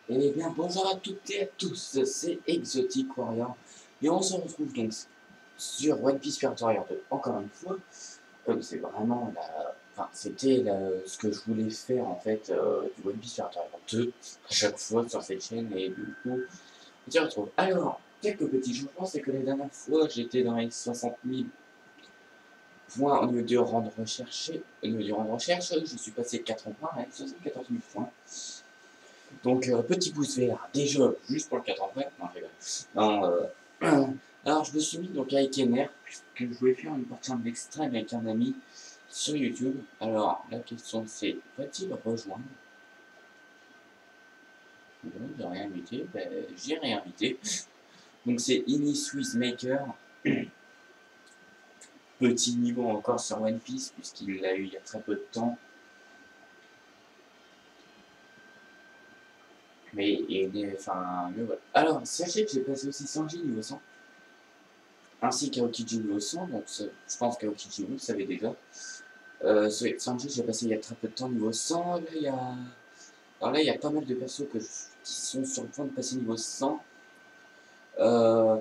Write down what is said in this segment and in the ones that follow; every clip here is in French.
Eh bien, bonjour à toutes et à tous, c'est Exotic Warrior, et on se retrouve donc sur One Piece Pirate Warrior 2, encore une fois, comme c'est vraiment ce que je voulais faire en fait, du One Piece Pirate Warrior 2, à chaque fois sur cette chaîne, et du coup, on s'y retrouve. Alors, quelques petits changements, c'est que la dernière fois, j'étais dans les 60 000 points au niveau du rang de recherche, je suis passé 4 points à 74 000 points. Donc, petit pouce vert, déjà, juste pour le 4 en vrai. Non, je rigole. Alors, je me suis mis donc avec Ener, puisque je voulais faire une partie en extrême avec un ami sur YouTube. Alors, la question c'est, va-t-il rejoindre? Non, j'ai rien invité. Ben, j'ai rien invité. Donc, c'est Inis Maker. Petit niveau encore sur One Piece, puisqu'il l'a eu il y a très peu de temps. Mais il est. Enfin, mais voilà. Alors, sachez que j'ai passé aussi Sanji niveau 100. Ainsi qu'Aokiji niveau 100, donc je pense qu'Aokiji vous le savez déjà. Sanji, j'ai passé il y a très peu de temps niveau 100. Alors là, il y a pas mal de persos qui sont sur le point de passer niveau 100. Euh...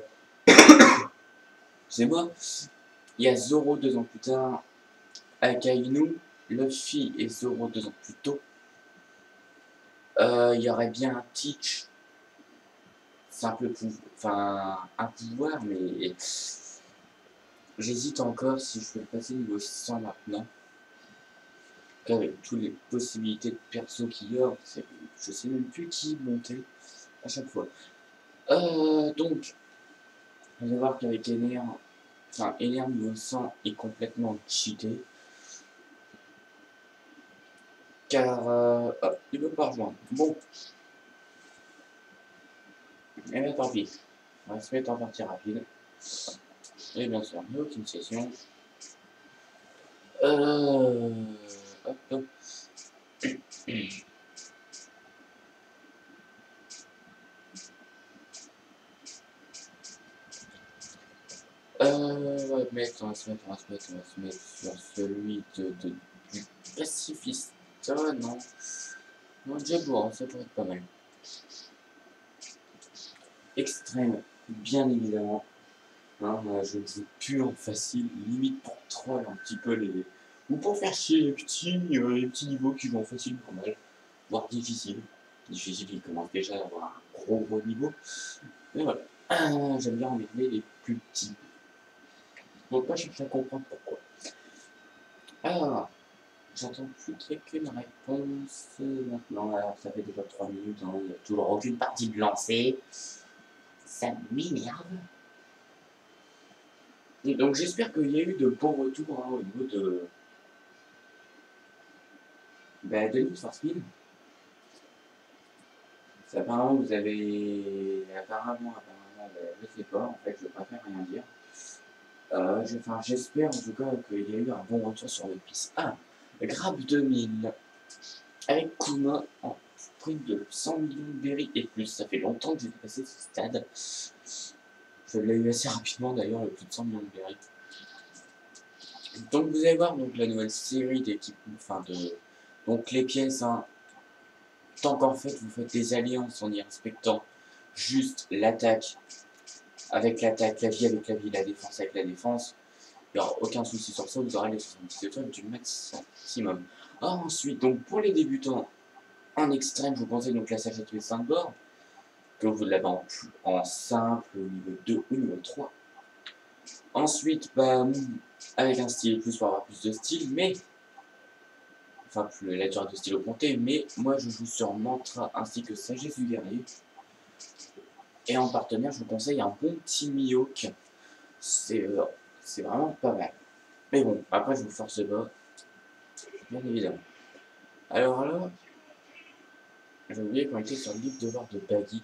C'est moi. Il y a Zoro 2 ans plus tard. Akainu, Luffy et Zoro 2 ans plus tôt. Il y aurait bien un Teach. Simple pouvoir. Enfin, un pouvoir, mais. J'hésite encore si je peux le passer niveau 100 maintenant. Avec toutes les possibilités de perso qu'il y a, je sais même plus qui monter à chaque fois. Donc, vous allez voir qu'avec Ener, Ener niveau 100 est complètement cheaté. Car, hop, il veut pas rejoindre. Bon, et bien tant pis. On va se mettre en partie rapide. Et bien sûr, il n'y a aucune session. Hop, hop. On va se mettre sur celui du pacifiste. Non. Non, Jaguar, ça pourrait être pas mal. Extrême, bien évidemment. Hein, je ne joue plus en facile, limite pour troll un petit peu les. Ou pour faire chier les petits niveaux qui vont en facile normal, voire difficile. Difficile, ils commencent déjà à avoir un gros niveau. Mais voilà. J'aime bien emmerder les plus petits. Donc pas chercher à comprendre pourquoi. Alors, j'entends plus qu'il n'y a qu'une réponse maintenant. Alors, ça fait déjà 3 minutes, hein, il n'y a toujours aucune partie de lancée. Ça m'énerve. Donc j'espère qu'il y a eu de bons retours au niveau de Need for Speed. Apparemment vous avez. Apparemment, je sais pas, en fait je préfère rien dire. J'espère en tout cas qu'il y a eu un bon retour sur One Piece. Ah, Grab 2000 avec Kuma en sprint de 100 millions de berries et plus. Ça fait longtemps que j'ai passé ce stade. Je l'ai eu assez rapidement d'ailleurs, le plus de 100 millions de berries. Donc vous allez voir donc, la nouvelle série d'équipes, donc les pièces, hein, tant qu'en fait vous faites des alliances en y respectant juste l'attaque avec l'attaque, la vie avec la vie, la défense avec la défense, il n'y aura aucun souci sur ça, vous aurez les 70 étoiles du maximum. Ensuite, donc pour les débutants en extrême, je vous conseille donc la sagesse de Saint-Bord, que vous l'avez en simple, au niveau 2 ou niveau 3. Ensuite, avec un style plus pour avoir plus de style, mais enfin plus la durée de style augmentée, mais moi je joue sur Mantra ainsi que Sagesse du Guerrier. Et en partenaire, je vous conseille un bon petit Mihawk. C'est vraiment pas mal. Mais bon, après je vous force pas, bien évidemment. Alors là, j'ai oublié qu'on était sur le livre de l'ordre de Baggy.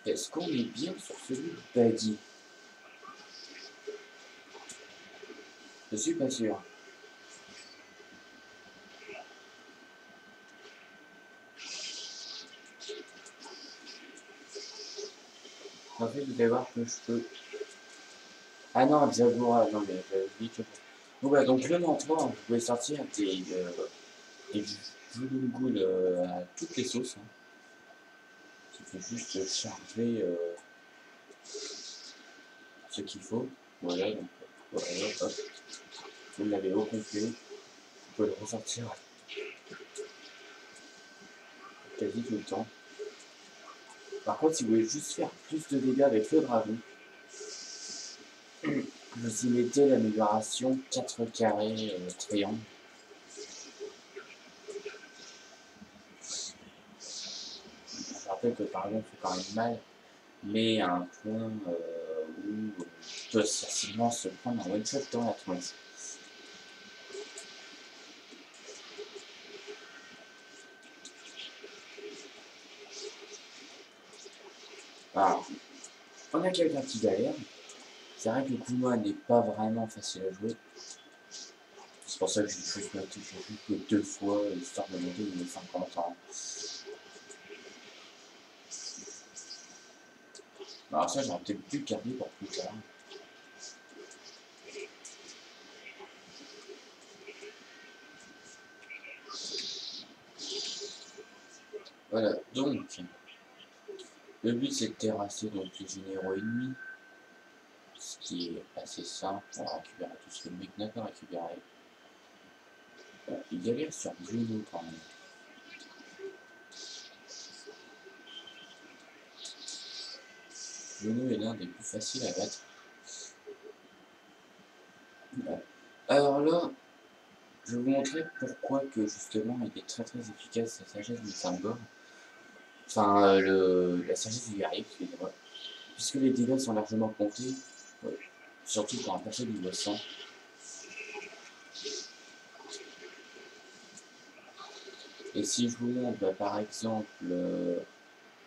Est-ce qu'on est bien sur celui de Baggy? Je suis pas sûr. En fait, vous allez voir que je peux Ah non, Zagora, non mais oublié que... Bon bah donc le mentor, vous pouvez sortir des Julungul à toutes les sauces. Hein. Il faut juste charger ce qu'il faut. Voilà, donc voilà, hop. Vous l'avez au complet. Vous pouvez le ressortir quasi tout le temps. Par contre, si vous voulez juste faire plus de dégâts avec le dragon, vous y mettez l'amélioration 4 carrés triangle. Je rappelle que par exemple, fait quand même mal, mais à un point où on peut facilement se prendre un one shot dans la tronche. Alors, on a quelqu'un qui galère. C'est vrai que le Kuma n'est pas vraiment facile à jouer. C'est pour ça que j'ai juste noté que 2 fois, histoire de monter une 50 ans. Alors ça, j'aurais peut-être dû le garder pour plus tard. Voilà, donc, le but c'est de terrasser donc, les généraux ennemis, ce qui est assez simple pour récupérer tout ce que le mec n'a pas récupéré. Bon, il galère sur Juno quand même. Juno est l'un des plus faciles à battre. Voilà. Alors là, je vais vous montrer pourquoi que justement il est très très efficace la sagesse du Sangor. Enfin, la sagesse du guerrier, excusez-moi. Puisque les dégâts sont largement comptés, ouais. Surtout pour un perso de niveau 100. Et si je vous montre, bah, par exemple,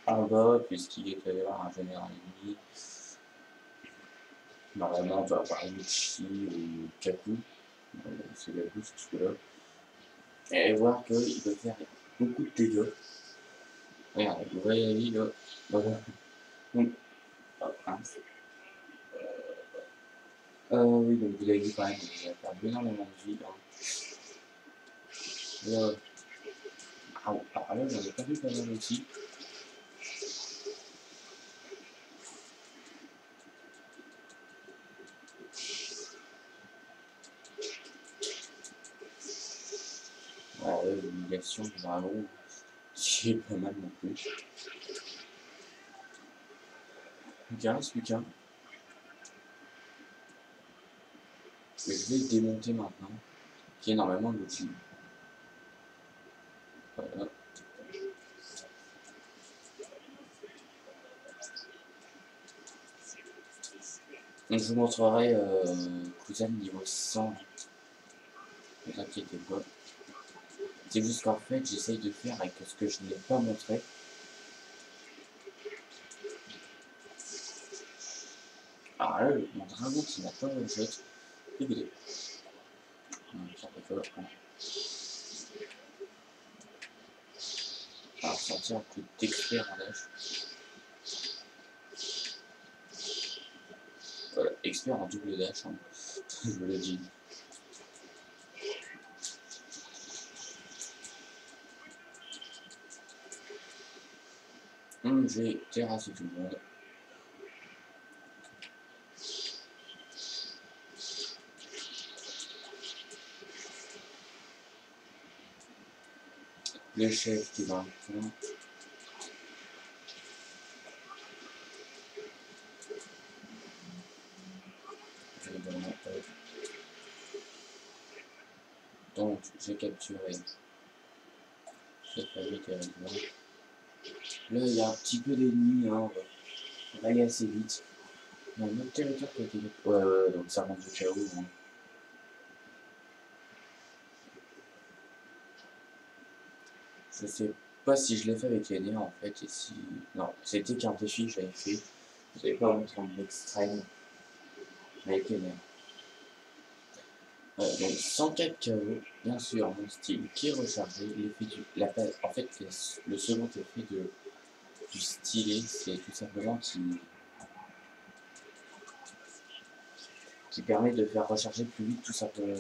en bas, puisqu'il est allé voir un général ennemi, normalement on doit avoir Yuchi ou Kaku, c'est la bouche ce là et voir qu'il peut faire beaucoup de dégâts. Regardez, vous voyez la vie là, voilà. Donc, oh, mince. Oui, donc vous avez vu quand même, il a perdu énormément de vie. Hein. Là, alors là, j'en ai perdu pas mal aussi. Voilà, l'humiliation du dragon, c'est pas mal non plus. Donc il reste plus qu'un. Que je vais démonter maintenant, qui est normalement l'outil. Voilà. Donc je vous montrerai Cousin niveau 100. Ne vous inquiétez pas. C'est juste qu'en fait j'essaye de faire avec ce que je n'ai pas montré. Alors là, mon dragon qui n'a pas one shot. Écoutez. Alors sortir un coup d'expert en dash. Voilà, expert en double dash. Hein. Je vous le dis. J'ai terrassé tout le monde. Le chef qui va un point. Donc j'ai capturé cette famille territoire. Là il y a un petit peu d'ennemis, hein, on va aller assez vite. Il y a un autre territoire qui a été... Ouais, donc ça rentre du chaos. Hein. Je sais pas si je l'ai fait avec les nerfs en fait, et si... Non, c'était qu'un défi que j'avais fait. Je n'avais pas montré en extrême avec les nerfs. Donc 104 KO, bien sûr, mon style qui est rechargé. L'effet du... En fait, le second effet du stylet, c'est tout simplement qu'il qui permet de faire recharger plus vite tout simplement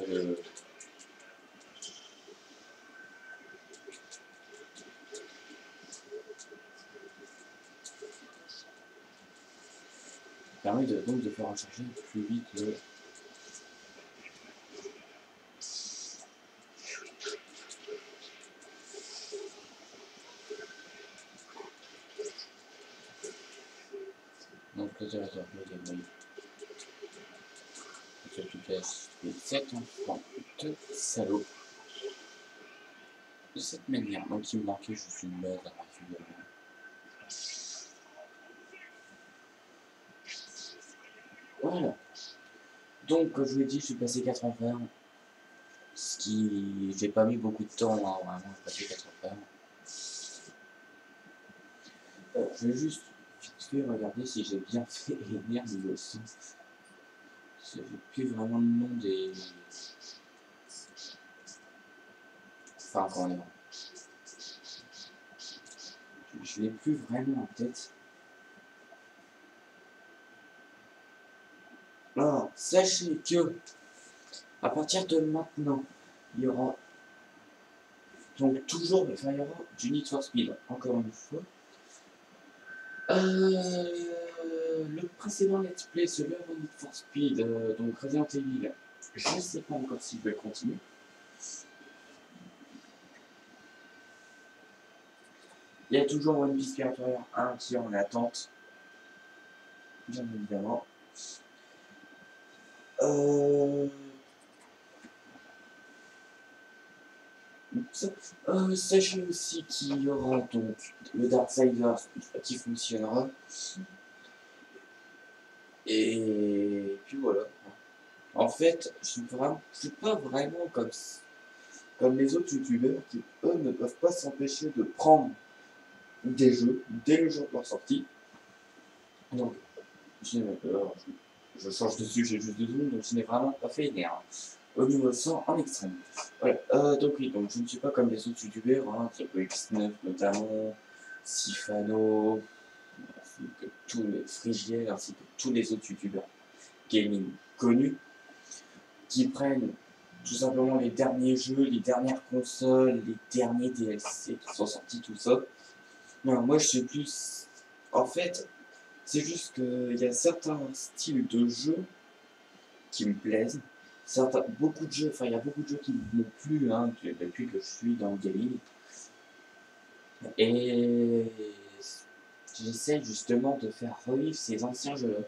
permet donc de faire recharger plus vite le... Donc le générateur de oui. Je te laisse les 7 enfants de salauds. De cette manière, donc il me manquait juste une base à régulièrement. Voilà. Donc, comme je vous l'ai dit, je suis passé 4 ans ferme. Ce qui... J'ai pas mis beaucoup de temps à vraiment passer 4 ans ferme. Je vais juste vite fait regarder si j'ai bien fait les nerfs niveau 100. J'ai plus vraiment le nom des... Enfin, quand même. Je l'ai plus vraiment en tête. Alors, sachez que, à partir de maintenant, il y aura donc toujours, enfin, il y aura du Need for Speed, encore une fois. Le précédent let's play, celui avant Need for Speed, donc Resident Evil, je ne sais pas encore si je vais continuer. Il y a toujours One Piece Pirate Warrior 1 qui est en attente, bien évidemment. Sachez aussi qu'il y aura donc le Darksiders qui fonctionnera. Et puis voilà. En fait, je suis pas vraiment comme les autres youtubeurs qui, eux, ne peuvent pas s'empêcher de prendre des jeux dès le jour de leur sortie. Donc, je change de sujet juste de secondes, donc je n'ai vraiment pas fait une erreur. Au niveau 100 en extrême. Voilà. Donc oui, donc je ne suis pas comme les autres youtubeurs, hein, type X9 notamment, Sifano, ainsi que tous les Frigiel, ainsi que tous les autres youtubeurs gaming connus, qui prennent tout simplement les derniers jeux, les dernières consoles, les derniers DLC qui sont sortis, tout ça. Non, moi je suis plus... En fait, c'est juste qu'il y a certains styles de jeux qui me plaisent. Beaucoup de jeux, enfin il y a beaucoup de jeux qui m'ont plu hein, depuis que je suis dans le gaming. Et j'essaie justement de faire revivre ces anciens jeux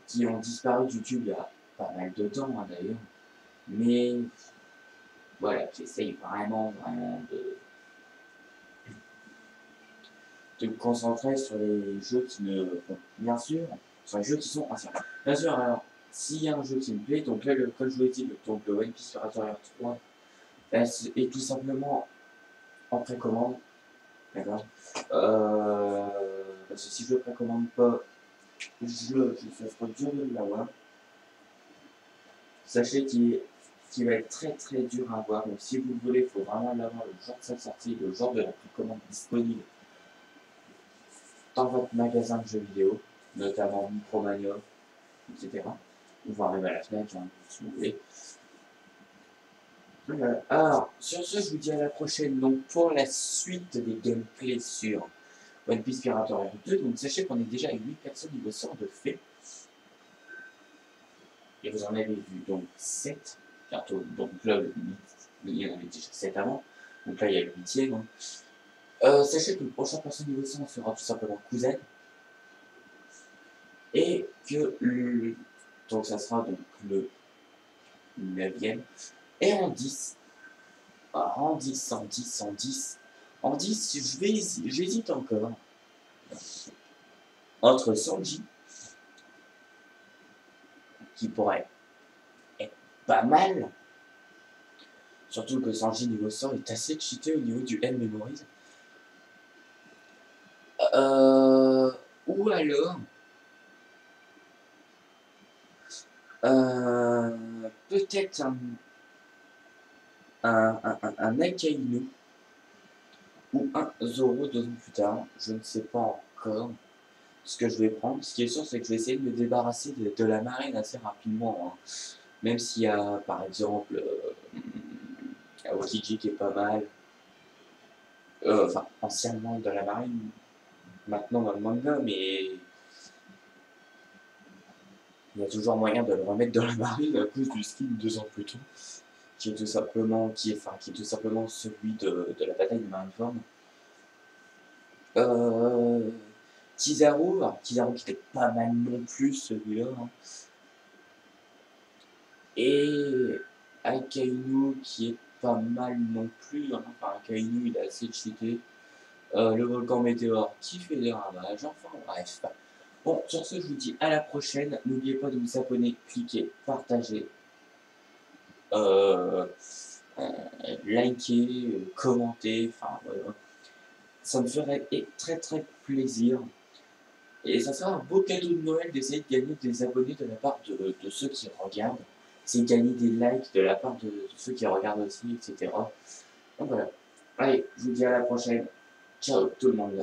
qui ont disparu de YouTube il y a pas mal de temps hein, d'ailleurs. Mais voilà, j'essaye vraiment de me concentrer sur les jeux qui me... Bon, bien sûr, sur les jeux qui sont anciens. Bien sûr, alors, s'il y a un jeu qui me plaît, donc là, comme je vous l'ai dit, donc le One Piece Pirate Warrior 3 est tout simplement en précommande. D'accord parce que si je le précommande pas, ça sera dur de l'avoir. Sachez qu'il va être très très dur à avoir. Donc si vous le voulez, il faut vraiment l'avoir le jour de sa sortie, le jour de la précommande disponible dans votre magasin de jeux vidéo, notamment Micromania, etc. Ou voir même à la FNAC, hein, si vous voulez. Voilà. Alors, sur ce, je vous dis à la prochaine. Donc, pour la suite des gameplays sur One Piece Pirate Warrior 2, donc sachez qu'on est déjà à 8 personnes niveau 100 de fait. Et vous en avez vu donc 7, bientôt, donc là, il y en avait déjà 7 avant. Donc là, il y a le 8e. Hein. Sachez que le prochain perso niveau 100 sera tout simplement Cousin. Et que donc ça sera donc le 9e. Et en 10, en 10, en 10, en 10, en 10, j'hésite encore entre Sanji, qui pourrait être pas mal, surtout que Sanji niveau 100 est assez cheaté au niveau du M-Memories, ou alors peut-être un Akainu ou un Zoro 2 ans plus tard, je ne sais pas encore. ce que je vais prendre. Ce qui est sûr, c'est que je vais essayer de me débarrasser de la marine assez rapidement, hein. Même s'il y a, par exemple, Aokiji qui est pas mal. Enfin, anciennement de la marine, maintenant dans le manga, mais il y a toujours moyen de le remettre dans la marine à cause du skin 2 ans plus tôt, qui est tout simplement, qui est tout simplement celui de la bataille de Marineford. Euh, Kizaru, alors Kizaru qui était pas mal non plus celui-là, hein. Et Akainu qui est pas mal non plus, hein. Enfin, Akainu il est assez cheaté. Le volcan météore qui fait des ravages, enfin bref. Bon, sur ce, je vous dis à la prochaine. N'oubliez pas de vous abonner, cliquer, partager, euh, euh, liker, commenter, enfin voilà. Ça me ferait très très plaisir. Et ça sera un beau cadeau de Noël d'essayer de gagner des abonnés de la part de ceux qui regardent. C'est gagner des likes de la part de ceux qui regardent aussi, etc. Donc voilà. Allez, je vous dis à la prochaine. Ciao tout le monde.